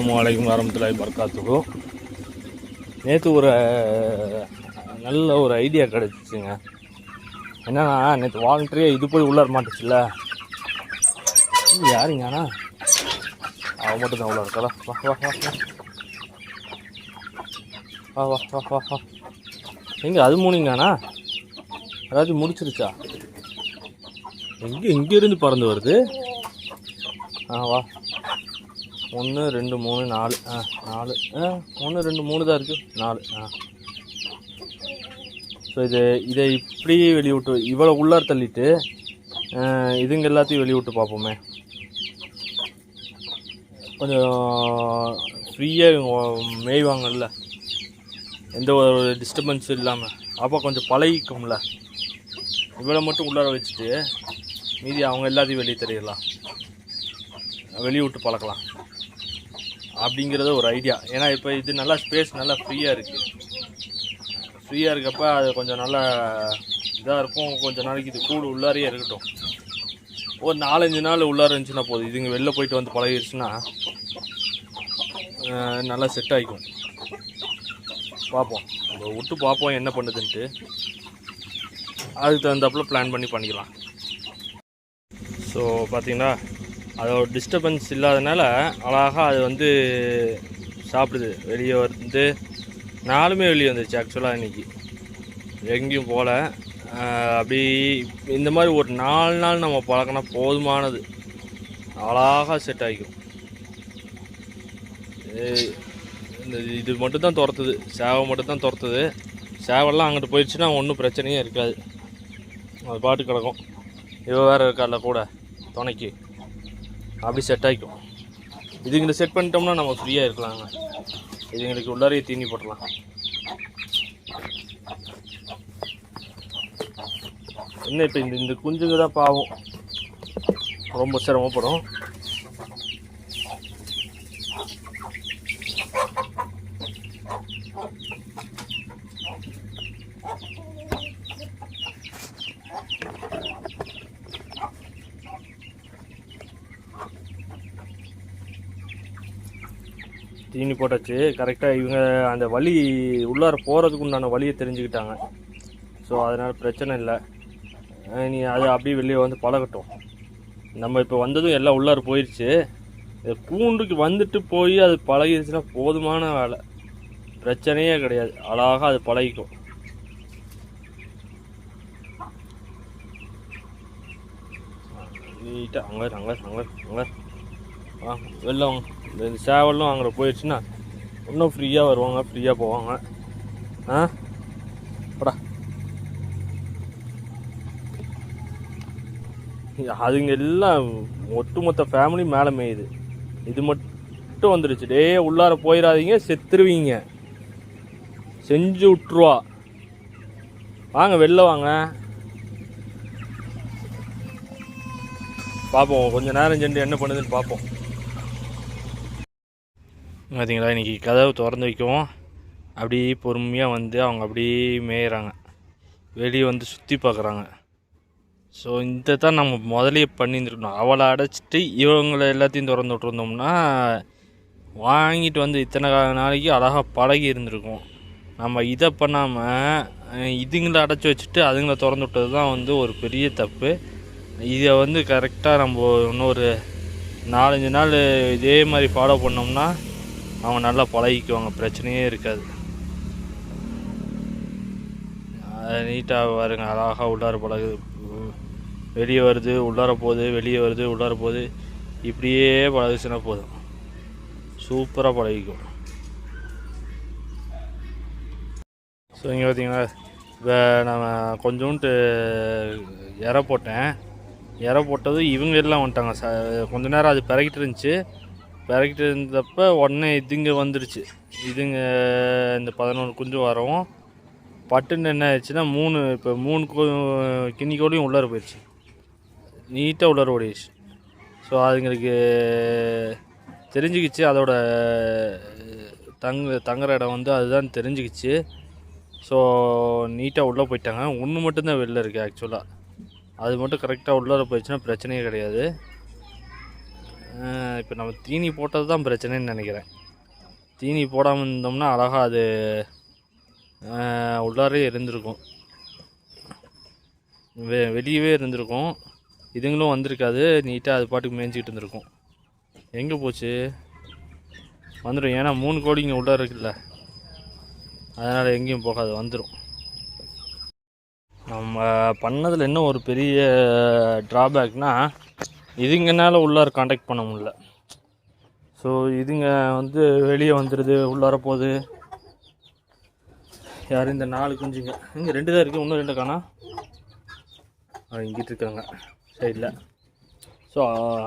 அஸ்ஸலாமு அலைக்கும் வரஹ்மத்துல்லாஹி வபரகாத்துஹு. நேற்று ஒரு நல்ல ஒரு ஐடியா கிடச்சிச்சுங்க. என்னன்னா, நேற்று வாலண்டரியாக இது போய் உள்ளார மாட்டுச்சுல்ல, யாருங்க ஆனால் அவன் மட்டும் தான் உள்ள இருக்கா. வா வா வா வா வா வா வா வா. எங்கே அது மூணுங்கண்ணா? அதாவது முடிச்சிருச்சா? இங்கேருந்து பறந்து வருது. வா 1 2 3 4 4 1 2 3 தான் இருக்குது. 4 ஸோ இதை இப்படி வெளிவிட்டு இவ்வளோ உள்ளார் தள்ளிட்டு இதுங்க எல்லாத்தையும் வெளிவிட்டு பார்ப்போமே. கொஞ்சம் ஃப்ரீயாக மேய்வாங்கல்ல, எந்த ஒரு டிஸ்டர்பன்ஸும் இல்லாமல். அப்போ கொஞ்சம் பழகிக்கும்ல. இவ்வளோ மட்டும் உள்ளார வச்சுட்டு மீதி அவங்க எல்லாத்தையும் வெளியே தெரியலாம், வெளியே விட்டு பழக்கலாம் அப்படிங்கிறது ஒரு ஐடியா. ஏன்னா இப்போ இது நல்லா ஸ்பேஸ் நல்லா ஃப்ரீயாக இருக்குது. ஃப்ரீயாக இருக்கப்போ அது கொஞ்சம் நல்லா இதாக இருக்கும். கொஞ்சம் நாளைக்கு இது கூடு உள்ளாரையே இருக்கட்டும். ஒரு 4-5 நாள் உள்ளார இருந்துச்சுன்னா போதும். இதுங்க வெளில போயிட்டு வந்து பழகிடுச்சுன்னா நல்லா செட் ஆகிக்கும். பார்ப்போம், விட்டு பார்ப்போம் என்ன பண்ணுதுன்ட்டு. அதுக்கு தகுந்தாப்புல பிளான் பண்ணிக்கலாம். ஸோ பார்த்திங்கன்னா, அதோட டிஸ்டர்பன்ஸ் இல்லாதனால அழகாக அது வந்து சாப்பிடுது. வெளியே வந்து நாலுமே வெளியே வந்துருச்சு. ஆக்சுவலாக இன்றைக்கி எங்கேயும் போகல. அப்படி இந்த மாதிரி ஒரு 4 நாள் நம்ம பழக்கினா போதுமானது. அழகாக செட் ஆகிக்கும். இது மட்டும்தான் துரத்துது, சேவை மட்டும்தான் துரத்துது. சேவெல்லாம் அங்கிட்டு போயிடுச்சுன்னா ஒன்றும் பிரச்சனையே இருக்காது, அது பாட்டு கிடக்கும். இவ வேறு இருக்கால கூட துணைக்கு, அப்படி செட் ஆகிக்கும். இதுங்களை செட் பண்ணிட்டோம்னா நம்ம ஃப்ரீயாக இருக்கலாங்க. இதுங்களுக்கு உள்ளாரையே தீனி போட்டலாம். என்ன இப்போ இந்த குஞ்சுங்க தான் பாவம், ரொம்ப சிரமப்படும். தீனி போட்டாச்சு கரெக்டாக. இவங்க அந்த வழி உள்ளார போகிறதுக்கு உண்டான வழியை தெரிஞ்சுக்கிட்டாங்க. ஸோ அதனால் பிரச்சனை இல்லை. நீ அது அப்படியே வெளியே வந்து பழகட்டும். நம்ம இப்போ வந்ததும் எல்லாம் உள்ளார போயிடுச்சு. கூண்டுக்கு வந்துட்டு போய் அது பழகிடுச்சுன்னா போதுமான வேலை, பிரச்சனையே கிடையாது. அழகாக அது பழகிக்கும். நீட்டாக அங்கே வெளில இந்த சேவலும் அங்கே போயிடுச்சுன்னா இன்னும் ஃப்ரீயாக வருவாங்க, ஃப்ரீயாக போவாங்க. படா அதுங்க எல்லாம் ஒட்டுமொத்த ஃபேமிலி மேலே மேயுது. இது மட்டும் வந்துடுச்சு. டே உள்ளார போயிடாதீங்க, செத்துருவீங்க, செஞ்சு விட்ருவா. வாங்க வெளில வாங்க, பார்ப்போம். கொஞ்சம் நேரம் சென்று என்ன பண்ணுதுன்னு பார்ப்போம். பார்த்தீங்களா, இன்றைக்கி கதவை திறந்து வைக்கவும் அப்படியே பொறுமையாக வந்து அவங்க அப்படியே மேயிறாங்க, வெளியே வந்து சுற்றி பார்க்குறாங்க. ஸோ இந்த தான் நம்ம முதலே பண்ணியிருந்துருக்கணும். அவளை அடைச்சிட்டு இவங்களை எல்லாத்தையும் திறந்து விட்டுருந்தோம்னா வாங்கிட்டு வந்து இத்தனை நாளைக்கு அழகாக பழகி இருந்திருக்கும். நம்ம இதை பண்ணாமல் இதுங்களை அடைச்சி வச்சுட்டு அதுங்களை திறந்து விட்டது தான் வந்து ஒரு பெரிய தப்பு. இதை வந்து கரெக்டாக நம்ம இன்னொரு 4-5 நாள் இதே மாதிரி ஃபாலோ பண்ணோம்னா அவங்க நல்லா பழகிக்குவாங்க, பிரச்சனையே இருக்காது. நீட்டாக பாருங்க, அழகாக உள்ளார பழகுது. வெளியே வருது, உள்ளார போகுது, வெளியே வருது, உள்ளார போகுது. இப்படியே பழகுச்சுன்னா போதும், சூப்பராக பழகிக்கும். ஸோ இங்கே பார்த்தீங்கன்னா, இப்போ நம்ம கொஞ்சோண்டு இறை போட்டேன். இறை போட்டது இவங்க எல்லாம் வந்துட்டாங்க. கொஞ்ச நேரம் அது பிறகிட்டு இருந்துச்சு. பிறகிட்டு இருந்தப்போ உடனே இதுங்க வந்துடுச்சு. இதுங்க இந்த 11 குஞ்சு வரவும் பட்டுன்னு என்ன ஆயிடுச்சுன்னா 3 கிண்ணிக்கோடையும் உள்ளார போயிடுச்சு. நீட்டாக உள்ளார ஓடிடுச்சு. ஸோ அதுங்களுக்கு தெரிஞ்சுக்கிச்சு, அதோட தங்குற இடம் வந்து அதுதான் தெரிஞ்சுக்கிச்சு. ஸோ நீட்டாக உள்ளே போயிட்டாங்க. ஒன்று மட்டும்தான் வெளில இருக்குது. ஆக்சுவலாக அது மட்டும் கரெக்டாக உள்ளார போயிடுச்சுன்னா பிரச்சனையே கிடையாது. இப்போ நம்ம தீனி போட்டது தான் பிரச்சனைன்னு நினைக்கிறேன். தீனி போடாமல் இருந்தோம்னா அழகாக அது உள்ளாரே இருந்திருக்கும், வெளியவே இருந்திருக்கும். இதுங்களும் வந்திருக்காது, நீட்டாக அது பாட்டுக்கு மேய்ஞ்சிக்கிட்டு இருந்திருக்கும். எங்கே போச்சு? வந்துடும், ஏன்னா 3 கோழி இங்கே உள்ளார இருக்குல்ல, அதனால் எங்கேயும் போகாது, வந்துடும். நம்ம பண்ணதில் என்ன ஒரு பெரிய ட்ராபேக்னால், இதுங்கனால உள்ளார காண்டாக்ட் பண்ண முடியல. ஸோ இதுங்க வந்து வெளியே வந்துடுது, உள்ளார போகுது. யார் இந்த 4 குஞ்சுங்க? இங்கே 2 தான் இருக்குது, இன்னும் 2 காணா. இங்கிட்டு இருக்காங்க சைடில். ஸோ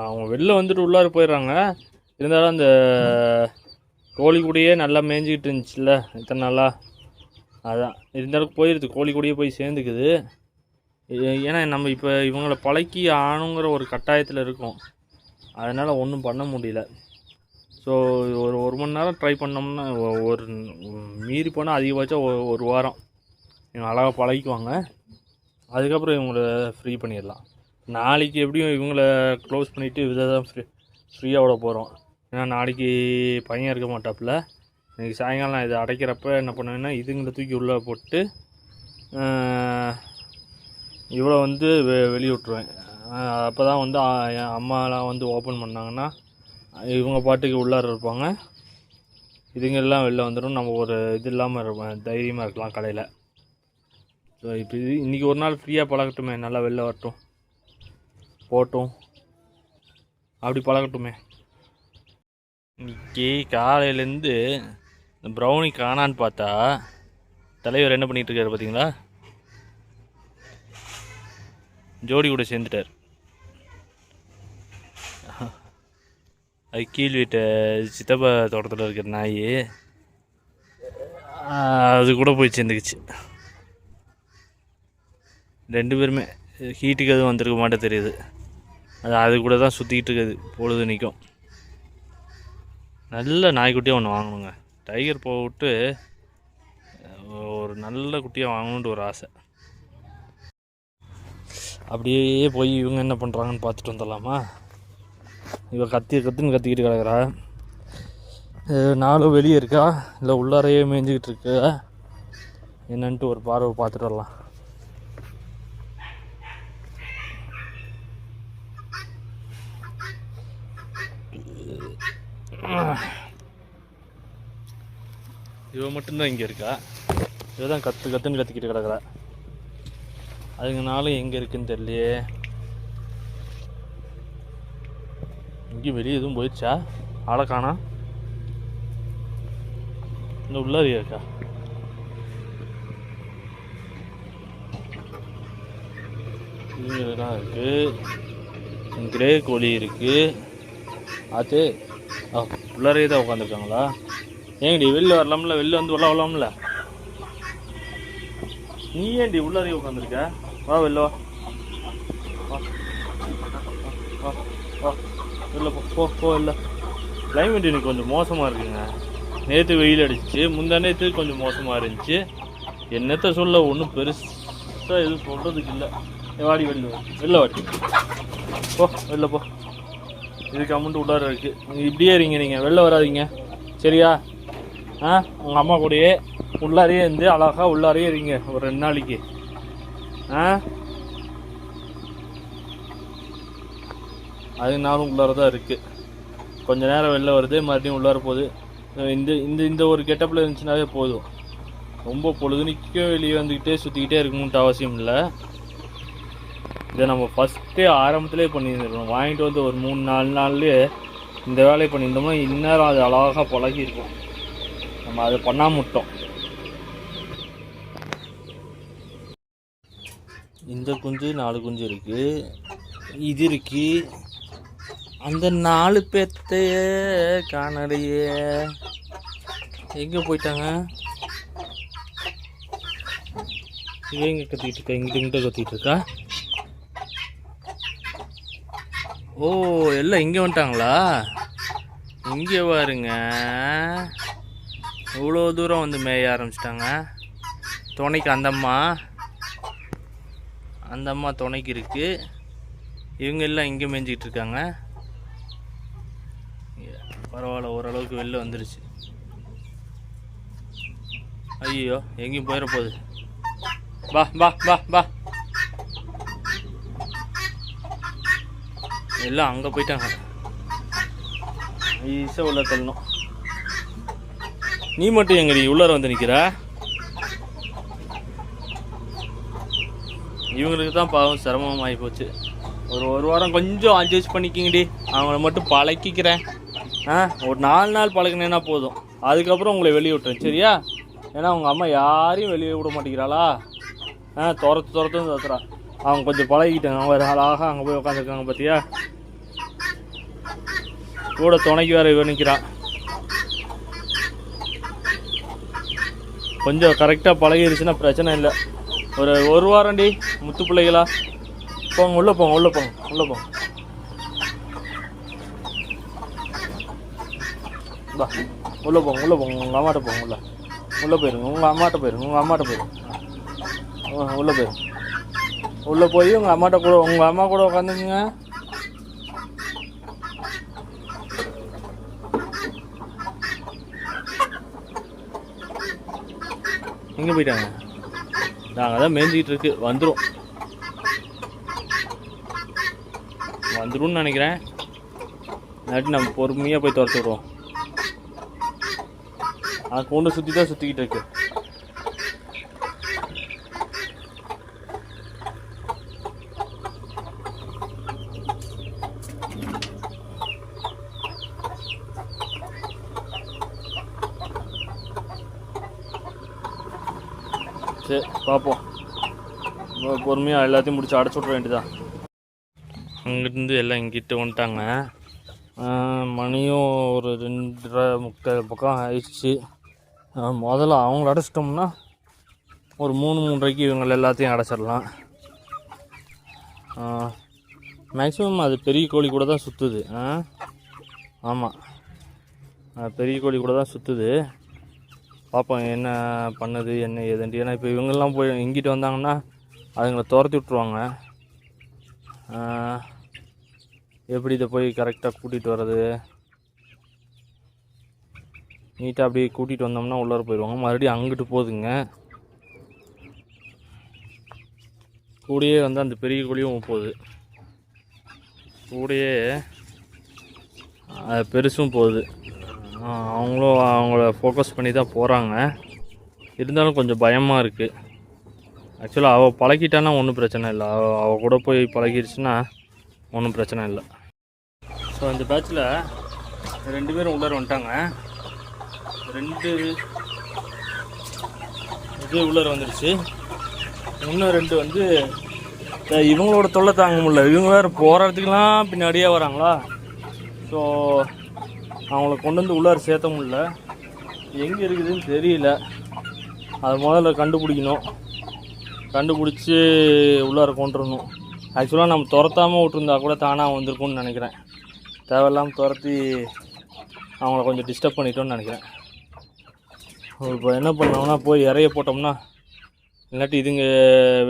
அவங்க வெளில வந்துட்டு உள்ளார போயிடுறாங்க. இருந்தாலும் அந்த கோழி கூடயே நல்லா மேய்ஞ்சிக்கிட்டு இருந்துச்சுல்ல இத்தனை நாளாக, அதான் இருந்தாலும் போயிடுது, கோழி கூடயே போய் சேர்ந்துக்குது. ஏன்னா நம்ம இப்போ இவங்களை பழக்கி ஆணுங்கிற ஒரு கட்டாயத்தில் இருக்கோம், அதனால் ஒன்றும் பண்ண முடியல. ஸோ ஒரு மணி நேரம் ட்ரை பண்ணோம்னா, ஒரு மீறி போனால் அதிகபட்சம் ஒரு வாரம் இவங்க அழகாக பழகிக்குவாங்க. அதுக்கப்புறம் இவங்கள ஃப்ரீ பண்ணிடலாம். நாளைக்கு எப்படியும் இவங்கள க்ளோஸ் பண்ணிவிட்டு இதை தான் ஃப்ரீயாக விட போகிறோம். ஏன்னா நாளைக்கு பையன் இருக்க மாட்டாப்புல. இன்றைக்கி சாயங்காலம் நான் இதை அடைக்கிறப்ப என்ன பண்ணுவேன்னா, இதுங்களை தூக்கி உள்ளே போட்டு இவ்வளோ வந்து வெளியே விட்ருவேன். அப்போ தான் வந்து என் அம்மாலாம் வந்து ஓப்பன் பண்ணாங்கன்னா இவங்க பாட்டுக்கு உள்ளார இருப்பாங்க, இதுங்கெல்லாம் வெளில வந்துடும். நம்ம ஒரு இது இல்லாமல் இருப்போம், தைரியமாக இருக்கலாம் கடையில். ஸோ இப்போ இன்றைக்கி ஒரு நாள் ஃப்ரீயாக பழகட்டுமே, நல்லா வெளில வரட்டும், போட்டும், அப்படி பழகட்டுமே. இன்றைக்கி காலையிலேருந்து இந்த ப்ரௌனி காணான்னு பார்த்தா தலைவர் என்ன பண்ணிகிட்ருக்காரு பார்த்தீங்களா? ஜோடி கூட சேர்ந்துட்டார். அது கீழ் வீட்டை சித்தப்பா தோட்டத்தில் இருக்கிற நாய், அது கூட போய் சேர்ந்துக்குச்சு. 2 பேருமே ஹீட்டுக்கு எதுவும் வந்திருக்க மாட்டே தெரியுது. அது கூட தான் சுற்றிக்கிட்டு இருக்குது பொழுது நிற்கும். நல்ல நாய்க்குட்டியாக ஒன்று வாங்கணுங்க. டைகர் போட்டு ஒரு நல்ல குட்டியாக வாங்கணுன்ட்டு ஒரு ஆசை. அப்படியே போய் இவங்க என்ன பண்ணுறாங்கன்னு பார்த்துட்டு வந்துடலாமா? இவ கத்துன்னு கத்திக்கிட்டு கிடக்குறா. 4 வெளியே இருக்கா இல்லை உள்ளாரையே மேய்ஞ்சிக்கிட்டு இருக்கு என்னன்ட்டு ஒரு பார்வை பார்த்துட்டு வரலாம். இவ மட்டும்தான் இங்கே இருக்கா. இவ தான் கத்துன்னு கத்திக்கிட்டு கிடக்குறா. அதுங்கனாலும் எங்கே இருக்குன்னு தெரியலையே. இங்கேயும் வெளியே எதுவும் போயிடுச்சா? ஆளை காணா. இந்த உள்ளாரியா இருக்கா? இவங்கெல்லாம் இருக்குது. கிரே கோழி இருக்குது. அது உள்ளாரையே தான் உட்காந்துருக்காங்களா? ஏங்கடி வெளில வரலாம்ல, வெளில வந்து வரலாம்ல. நீ ஏன்டி உள்ளாரையே உட்காந்துருக்க? வா வெளில வா, வெளில போ இல்லை. கிளைமேட் இன்னைக்கு கொஞ்சம் மோசமாக இருக்குங்க. நேற்று வெயில் அடிச்சிச்சு, முந்தா நேற்று கொஞ்சம் மோசமாக இருந்துச்சு. என்னத்தை சொல்ல, ஒன்றும் பெருசாக எதுவும் சொல்கிறதுக்கு இல்லை. வாடி வெளில வாடி போ, வெளில போ. இதுக்கு அமௌண்ட் உள்ளார இருக்குது. நீங்கள் இப்படியே இருங்க, நீங்கள் வெளில வராதிங்க சரியா? உங்கள் அம்மா கூடயே உள்ளாரையே இருந்து அழகாக உள்ளாரையே இருங்க ஒரு 2 நாளைக்கு. அதுனாலும் உள்ளார தான் இருக்குது. கொஞ்சம் நேரம் வெளில வருது, மறுபடியும் உள்ளார போகுது. இந்த ஒரு கெட்டப்பில் இருந்துச்சுனாவே போதும். ரொம்ப பொழுதுனிக்கும் வெளியே வந்துக்கிட்டே சுற்றிக்கிட்டே இருக்கணுன்ட்டு அவசியம் இல்லை. இதை நம்ம ஃபஸ்ட்டே ஆரம்பத்திலே பண்ணியிருந்துருக்கணும். வாங்கிட்டு வந்து ஒரு 3-4 நாள்லேயே இந்த வேலையை பண்ணியிருந்தோம்னா இந்நேரம் அது அழகாக பழகிருக்கும். நம்ம அதை பண்ணாமல் விட்டோம். இந்த குஞ்சு 4 குஞ்சு இருக்குது, இது இருக்குது. அந்த 4 பேர்த்தைய காணலையே, எங்கே போயிட்டாங்க? இவன் எங்கே கத்திக்கிட்டு இருக்கா? இங்கிட்ட கத்திக்கிட்டு இருக்கா? ஓ, எல்லாம் இங்கே வந்துட்டாங்களா? இங்கே பாருங்க, இவ்வளோ தூரம் வந்து மேய ஆரம்பிச்சிட்டாங்க. துணைக்கு அந்த அம்மா துணைக்கு இருக்குது. இவங்க எல்லாம் இங்கே மேய்ஞ்சிக்கிட்டு இருக்காங்க. பரவாயில்ல, ஓரளவுக்கு வெளில வந்துடுச்சு. ஐயோ, எங்கேயும் போயிட போகுது. வா வா வா வா. எல்லாம் அங்கே போயிட்டாங்க. ஈஸியாக உள்ள தள்ளணும். நீ மட்டும் எங்கடி உள்ளார வந்து நிற்கிற? இவங்களுக்கு தான் பாவம் சிரமமாகி போச்சு. ஒரு வாரம் கொஞ்சம் அட்ஜஸ்ட் பண்ணிக்கிங்கடி. அவங்கள மட்டும் பழக்கிக்கிறேன். ஒரு 4 நாள் பழகினேன்னா போதும். அதுக்கப்புறம் உங்களை வெளியே விட்டுறேன், சரியா? ஏன்னா உங்கள் அம்மா யாரையும் வெளியே விட மாட்டேங்கிறாளா? துரத்துன்னு தத்துறா. அவங்க கொஞ்சம் பழகிட்டாங்க. அவங்க வேறு அழகாக அங்கே போய் உட்காந்துருக்காங்க பார்த்தியா? கூட துணைக்கு வேறு இவன் நிற்கிறான். கொஞ்சம் கரெக்டாக பழகிடுச்சுன்னா பிரச்சனை இல்லை. ஒரு வாரம்டி முத்து பிள்ளைகளா. போங்க, உள்ளே போங்க, உள்ளே போங்க, உள்ளே போங்க. வா, உள்ளே போங்க, உள்ளே போங்க. உங்கள் அம்மாட்ட போங்க. உள்ளே போயிருங்க. உங்கள் அம்மாட்ட போயிருங்க. உள்ளே போயிருங்க. உள்ளே போய் உங்கள் அம்மா கூட உட்காந்துக்குங்க. எங்கே போயிட்டாங்க? நாங்கள் தான் மேய்ஞ்சிக்கிட்டு இருக்கு. வந்துடும் நினைக்கிறேன். இல்லாட்டி நம்ம பொறுமையாக போய் துரத்து விடுவோம். ஆனால் கூண்டு சுற்றி தான் சுற்றிக்கிட்டு இருக்கு. சரி, பார்ப்போம். பொறுமையாக எல்லாத்தையும் முடிச்சு அடைச்சி விட்ற வேண்டியதான். அங்கிருந்து எல்லாம் இங்கிட்ட வந்துட்டாங்க. மணியும் ஒரு 2:30 பக்கம் ஆயிடுச்சு. முதல்ல அவங்கள அடைச்சிட்டோம்னா ஒரு 3-3:30 இவங்களை எல்லாத்தையும் அடைச்சிடலாம். மேக்ஸிமம் அது பெரிய கோழி கூட தான் சுற்றுது. ஆமாம், பெரிய கோழி கூட தான் சுற்றுது. பார்ப்போம் என்ன பண்ணுது, என்ன ஏதுன்ட்டு. ஏன்னா இப்போ இவங்கெல்லாம் போய் இங்கிட்டு வந்தாங்கன்னா அதுங்களை துரத்தி விட்ருவாங்க. எப்படி இதை போய் கரெக்டாக கூட்டிகிட்டு வர்றது? நீட்டாக அப்படியே கூட்டிகிட்டு வந்தோம்னா உள்ளார போயிடுவாங்க. மறுபடியும் அங்கிட்டு போகுதுங்க. கூடயே வந்து அந்த பெரிய கோழியும் போகுது. கூடயே பெருசும் போகுது. அவங்களும் அவங்கள ஃபோக்கஸ் பண்ணி தான் போகிறாங்க. இருந்தாலும் கொஞ்சம் பயமாக இருக்குது. ஆக்சுவலாக அவள் பழகிட்டான்னா ஒன்றும் பிரச்சனை இல்லை. அவள் கூட போய் பழகிடுச்சுன்னா ஒன்றும் பிரச்சனை இல்லை. ஸோ இந்த பேட்சில் 2 பேரும் உள்ளார வந்துட்டாங்க. 2 இது உள்ளார வந்துடுச்சு. இன்னும் 2 வந்து இவங்களோட தொல்லை தாங்க முடியல. இவங்க வேறு போகிற இடத்துக்குலாம் பின்னாடியே வராங்களா. ஸோ அவங்கள கொண்டு வந்து உள்ளார சேர்த்த முடியல. எங்கே இருக்குதுன்னு தெரியல. அது முதல்ல கண்டுபிடிக்கணும். கண்டுபிடிச்சி உள்ளார கொண்டு வரணும். ஆக்சுவலாக நம்ம துரத்தாமல் விட்டுருந்தா கூட தானாக வந்திருக்கும்னு நினைக்கிறேன். தேவையில்லாமல் துரத்தி அவங்கள கொஞ்சம் டிஸ்டர்ப் பண்ணிட்டோன்னு நினைக்கிறேன். இப்போ என்ன பண்ணோம்னா போய் இறைய போட்டோம்னா, இல்லாட்டி இதுங்க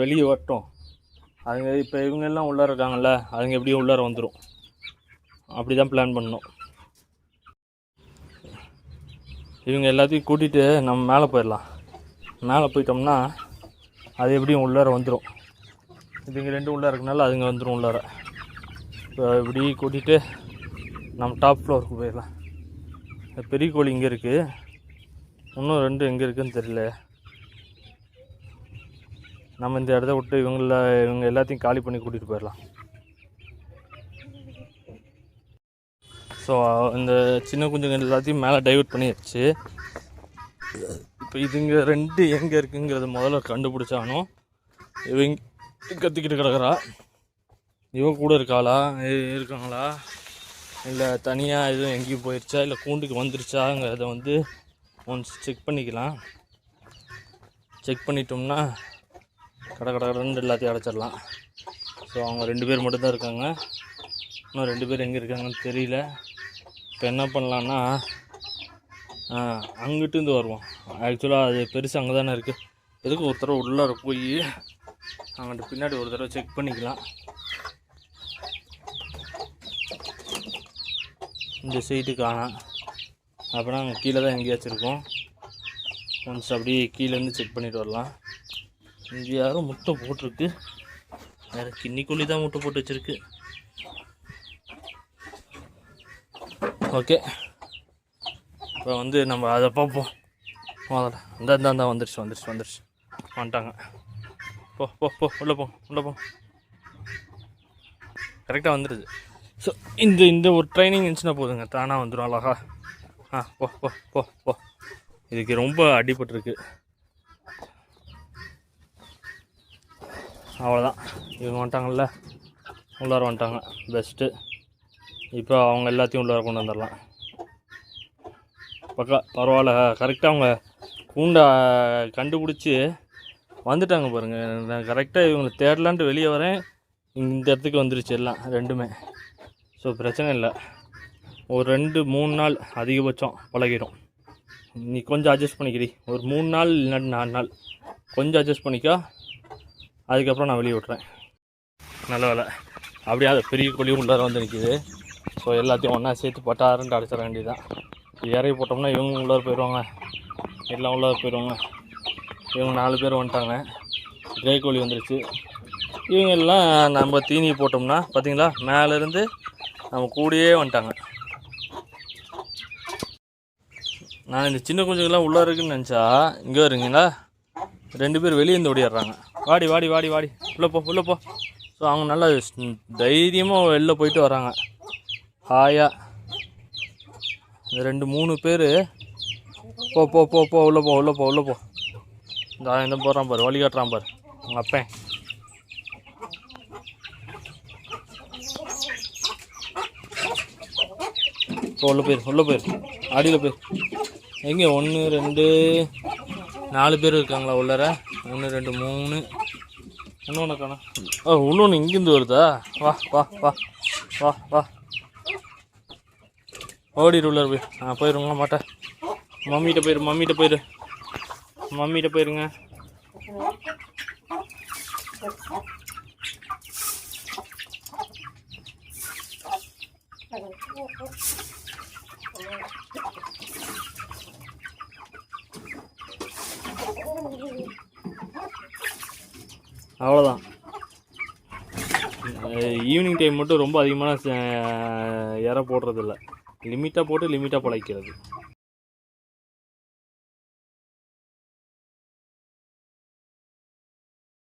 வெளியே வரட்டும். அதுங்க இப்போ இவங்க எல்லாம் உள்ளார இருக்காங்கல்ல, அதுங்க எப்படியும் உள்ளார வந்துடும். அப்படி தான் பிளான் பண்ணணும். இவங்க எல்லாத்தையும் கூட்டிகிட்டு நம்ம மேலே போயிடலாம். மேலே போயிட்டோம்னா அது எப்படியும் உள்ளார வந்துடும். இதுங்க 2 உள்ளார இருக்கனால அதுங்க வந்துடும் உள்ளார. இப்போ இப்படி கூட்டிகிட்டு நம்ம டாப் ஃப்ளோருக்கு போயிடலாம். பெரிய கோழி இங்கே இருக்குது. இன்னும் 2 எங்கே இருக்குதுன்னு தெரியல. நம்ம இந்த இடத்த விட்டு இவங்க எல்லாத்தையும் காலி பண்ணி கூட்டிகிட்டு போயிடலாம். ஸோ இந்த சின்ன குஞ்சுங்க எல்லாத்தையும் மேலே டைவர்ட் பண்ணிடுச்சு. இப்போ இதுங்க 2 எங்கே இருக்குங்கிறத முதல்ல கண்டுபிடிச்சானோ. இவங்க கத்திக்கிட்டு கிடக்குறா. இவன் கூட இருக்காங்களா இல்லை தனியாக எதுவும் எங்கேயும் போயிடுச்சா இல்லை கூண்டுக்கு வந்துருச்சாங்கிறத வந்து ஒன்ஸ் செக் பண்ணிக்கலாம். செக் பண்ணிட்டோம்னா கடன்னு எல்லாத்தையும் அடைச்சிடலாம். ஸோ அவங்க 2 பேர் மட்டும்தான் இருக்காங்க. இன்னும் 2 பேர் எங்கே இருக்காங்கன்னு தெரியல. இப்போ என்ன பண்ணலான்னா அங்கிட்டு வருவோம். ஆக்சுவலாக அது பெருசு அங்கே தானே இருக்குது. எதுக்கு ஒரு தடவை உள்ளார போய் அங்கிட்டு பின்னாடி ஒரு தடவை செக் பண்ணிக்கலாம். இந்த சைட்டு காணோம். அப்படின்னா அங்கே கீழே தான் எங்கேயாச்சும் இருக்கும். ஒன்ஸ் அப்படியே கீழேருந்து செக் பண்ணிட்டு வரலாம். இங்கே யாரும் முட்டை போட்டிருக்கு. வேறு கிண்ணிக்குள்ளி தான் முட்டை போட்டு வச்சுருக்கு. ஓகே, இப்போ வந்து நம்ம அதை பார்ப்போம். இந்த வந்துடுச்சு வந்துட்டாங்க. போ போ போ உள்ளே போ. கரெக்டாக வந்துடுது. ஸோ இந்த ஒரு ட்ரைனிங் இருந்துச்சுன்னா போதுங்க, தானாக வந்துடும் அழகா. போ போ போ போ. இதுக்கு ரொம்ப அடிபட்டுருக்கு. அவ்வளோதான், இவங்க வந்துட்டாங்கல்ல, உள்ளார வந்துட்டாங்க. பெஸ்ட்டு. இப்போ அவங்க எல்லாத்தையும் உள்ளார கொண்டு வந்துடலாம். பரவாயில்ல, கரெக்டாக அவங்க கூண்டை கண்டுபிடிச்சி வந்துட்டாங்க பாருங்கள். நான் கரெக்டாக இவங்களை தேடலான்ட்டு வெளியே வரேன், இந்த இடத்துக்கு வந்துருச்சு எல்லாம் ரெண்டுமே. ஸோ பிரச்சனை இல்லை. ஒரு 2-3 நாள் அதிகபட்சம் பழகிடும். நீ கொஞ்சம் அட்ஜஸ்ட் பண்ணிக்கிறீ. ஒரு 3 நாள் இல்லைன்னா 4 நாள் கொஞ்சம் அட்ஜஸ்ட் பண்ணிக்கோ. அதுக்கப்புறம் நான் வெளியே விட்றேன். நல்ல வேலை, அப்படியே அது பெரிய கோழியும் உள்ளார வந்து நிற்கிது. ஸோ எல்லாத்தையும் ஒன்றா சேர்த்து பட்டாருன்ட்டு அடிச்சிட வேண்டியதுதான். இறங்கி போட்டோம்னா இவங்க உள்ளார போயிடுவாங்க, எல்லாம் உள்ளார போயிடுவாங்க. இவங்க 4 பேர் வந்துட்டாங்க. கிரே கோழி வந்துருச்சு. இவங்க எல்லாம் நம்ம தீனி போட்டோம்னா பார்த்தீங்களா, மேலேருந்து நம்ம கூடயே வந்துட்டாங்க. நான் இந்த சின்ன குஞ்சுங்கள்லாம் உள்ளே இருக்குன்னு நினச்சா இங்கே வருங்களா 2 பேர் வெளியே இருந்து ஓடிடுறாங்க. வாடி உள்ளே போ. ஸோ அவங்க நல்லா தைரியமாக வெளில போயிட்டு வராங்க ஹாயா. இந்த 2-3 பேர் போ உள்ளே போ. இந்த போகிறான் பாரு, வழி காட்டுறான் பாரு உங்கள் அப்பன். உள்ளே போயிரு அடியில் போயிரு. எங்கே 1 2 4 பேர் இருக்காங்களா உள்ளார? 1 2 3 இன்னொன்று காணா. இன்னொன்று இங்கேருந்து வருதா? வா ஓடிடு உள்ளார போய். போயிருங்க மாட்டேன். மம்மிகிட்ட போயிருங்க. அவ்வளோதான். ஈவினிங் டைம் மட்டும் ரொம்ப அதிகமான இற போடுறதில்ல, லிமிட்டாக போட்டு லிமிட்டாக பழக்கிறது.